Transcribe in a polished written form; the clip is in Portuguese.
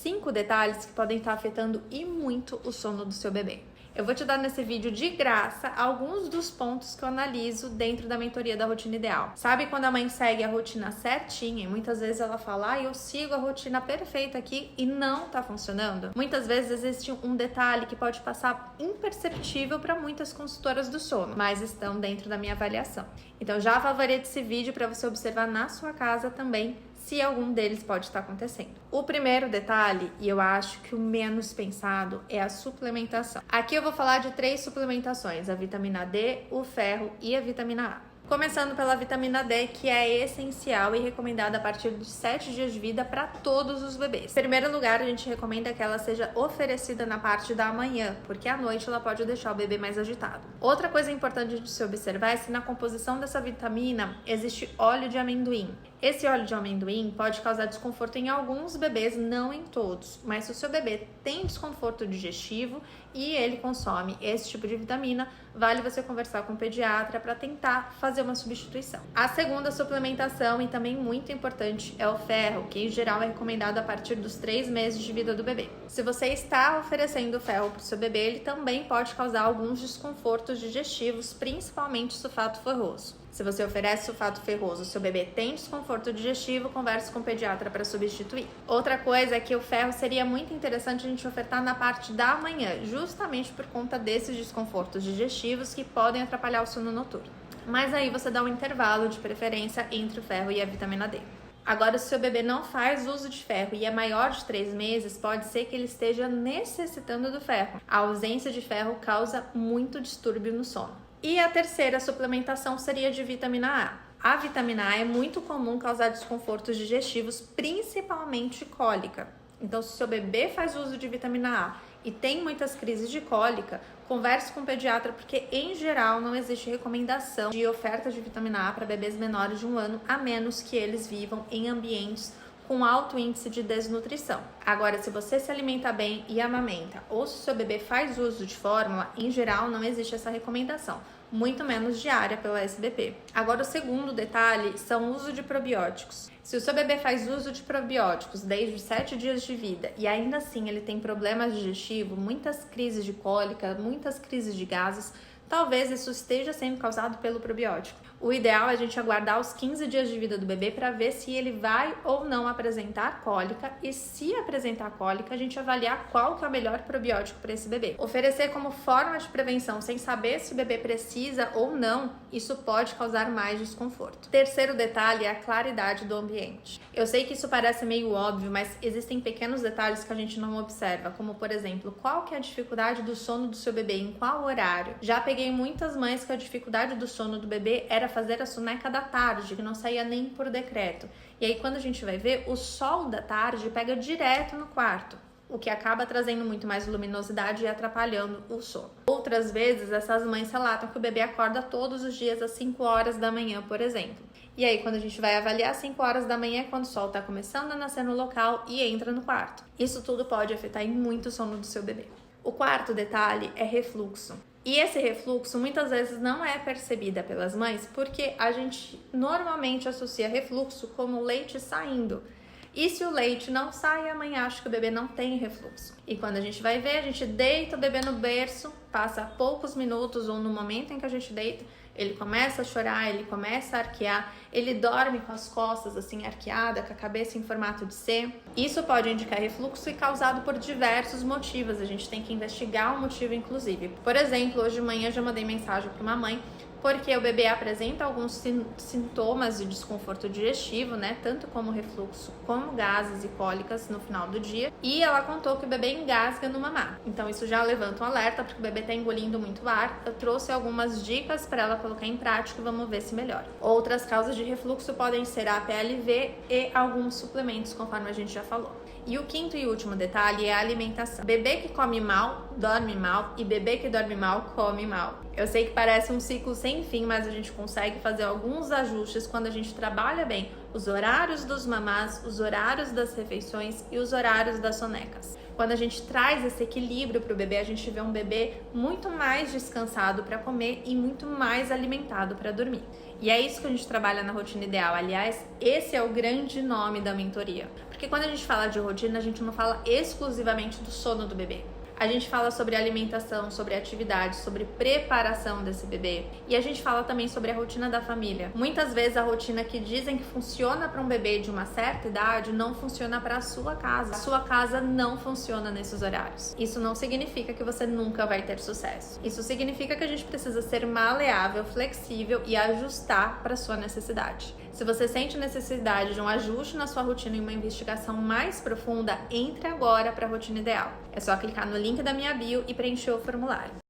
5 detalhes que podem estar afetando e muito o sono do seu bebê. Eu vou te dar nesse vídeo de graça alguns dos pontos que eu analiso dentro da mentoria da rotina ideal. Sabe quando a mãe segue a rotina certinha e muitas vezes ela fala, eu sigo a rotina perfeita aqui e não tá funcionando? Muitas vezes existe um detalhe que pode passar imperceptível para muitas consultoras do sono, mas estão dentro da minha avaliação. Então já favorito esse vídeo para você observar na sua casa também se algum deles pode estar acontecendo. O primeiro detalhe, e eu acho que o menos pensado, é a suplementação. Aqui eu vou falar de 3 suplementações, a vitamina D, o ferro e a vitamina A. Começando pela vitamina D, que é essencial e recomendada a partir de 7 dias de vida para todos os bebês. Em primeiro lugar, a gente recomenda que ela seja oferecida na parte da manhã, porque à noite ela pode deixar o bebê mais agitado. Outra coisa importante de se observar é se na composição dessa vitamina existe óleo de amendoim. Esse óleo de amendoim pode causar desconforto em alguns bebês, não em todos, mas se o seu bebê tem desconforto digestivo e ele consome esse tipo de vitamina, vale você conversar com o pediatra para tentar fazer uma substituição. A segunda suplementação, e também muito importante, é o ferro, que em geral é recomendado a partir dos 3 meses de vida do bebê. Se você está oferecendo ferro para o seu bebê, ele também pode causar alguns desconfortos digestivos, principalmente sulfato ferroso. Se você oferece sulfato ferroso, seu bebê tem desconforto digestivo, converse com o pediatra para substituir. Outra coisa é que o ferro seria muito interessante a gente ofertar na parte da manhã, justamente por conta desses desconfortos digestivos que podem atrapalhar o sono noturno. Mas aí você dá um intervalo de preferência entre o ferro e a vitamina D. Agora, se o seu bebê não faz uso de ferro e é maior de 3 meses, pode ser que ele esteja necessitando do ferro. A ausência de ferro causa muito distúrbio no sono. E a terceira suplementação seria de vitamina A. A vitamina A é muito comum causar desconfortos digestivos, principalmente cólica. Então, se o seu bebê faz uso de vitamina A e tem muitas crises de cólica, converse com o pediatra, porque em geral não existe recomendação de oferta de vitamina A para bebês menores de 1 ano, a menos que eles vivam em ambientes com alto índice de desnutrição. Agora, se você se alimenta bem e amamenta, ou se o seu bebê faz uso de fórmula, em geral não existe essa recomendação, muito menos diária pela SBP. Agora, o segundo detalhe são o uso de probióticos. Se o seu bebê faz uso de probióticos desde 7 dias de vida e ainda assim ele tem problemas digestivos, muitas crises de cólica, muitas crises de gases, talvez isso esteja sendo causado pelo probiótico. O ideal é a gente aguardar os 15 dias de vida do bebê para ver se ele vai ou não apresentar cólica e, se apresentar cólica, a gente avaliar qual que é o melhor probiótico para esse bebê. Oferecer como forma de prevenção sem saber se o bebê precisa ou não, isso pode causar mais desconforto. Terceiro detalhe é a claridade do ambiente. Eu sei que isso parece meio óbvio, mas existem pequenos detalhes que a gente não observa, como por exemplo, qual que é a dificuldade do sono do seu bebê, em qual horário. Já peguei muitas mães que a dificuldade do sono do bebê era fazer a soneca da tarde, que não saía nem por decreto. E aí quando a gente vai ver, o sol da tarde pega direto no quarto, o que acaba trazendo muito mais luminosidade e atrapalhando o sono. Outras vezes, essas mães relatam que o bebê acorda todos os dias às 5 horas da manhã, por exemplo. E aí, quando a gente vai avaliar, 5 horas da manhã é quando o sol está começando a nascer no local e entra no quarto. Isso tudo pode afetar muito o sono do seu bebê. O quarto detalhe é refluxo. E esse refluxo muitas vezes não é percebida pelas mães porque a gente normalmente associa refluxo como leite saindo. E se o leite não sai, a mãe acha que o bebê não tem refluxo. E quando a gente vai ver, a gente deita o bebê no berço, passa poucos minutos ou no momento em que a gente deita, ele começa a chorar, ele começa a arquear, ele dorme com as costas assim arqueada, com a cabeça em formato de C. Isso pode indicar refluxo e causado por diversos motivos, a gente tem que investigar o motivo inclusive. Por exemplo, hoje de manhã eu já mandei mensagem para uma mãe porque o bebê apresenta alguns sintomas de desconforto digestivo, né? Tanto como refluxo, como gases e cólicas no final do dia. E ela contou que o bebê engasga no mamar. Então isso já levanta um alerta, porque o bebê tá engolindo muito ar. Eu trouxe algumas dicas para ela colocar em prática e vamos ver se melhora. Outras causas de refluxo podem ser a PLV e alguns suplementos, conforme a gente já falou. E o quinto e último detalhe é a alimentação. Bebê que come mal, dorme mal, e bebê que dorme mal, come mal. Eu sei que parece um ciclo sem fim, mas a gente consegue fazer alguns ajustes quando a gente trabalha bem os horários dos mamás, os horários das refeições e os horários das sonecas. Quando a gente traz esse equilíbrio para o bebê, a gente vê um bebê muito mais descansado para comer e muito mais alimentado para dormir. E é isso que a gente trabalha na rotina ideal. Aliás, esse é o grande nome da mentoria. Porque quando a gente fala de rotina, a gente não fala exclusivamente do sono do bebê. A gente fala sobre alimentação, sobre atividade, sobre preparação desse bebê. E a gente fala também sobre a rotina da família. Muitas vezes a rotina que dizem que funciona para um bebê de uma certa idade não funciona para a sua casa. A sua casa não funciona nesses horários. Isso não significa que você nunca vai ter sucesso. Isso significa que a gente precisa ser maleável, flexível e ajustar para a sua necessidade. Se você sente necessidade de um ajuste na sua rotina e uma investigação mais profunda, entre agora para a rotina ideal. É só clicar no link da minha bio e preencher o formulário.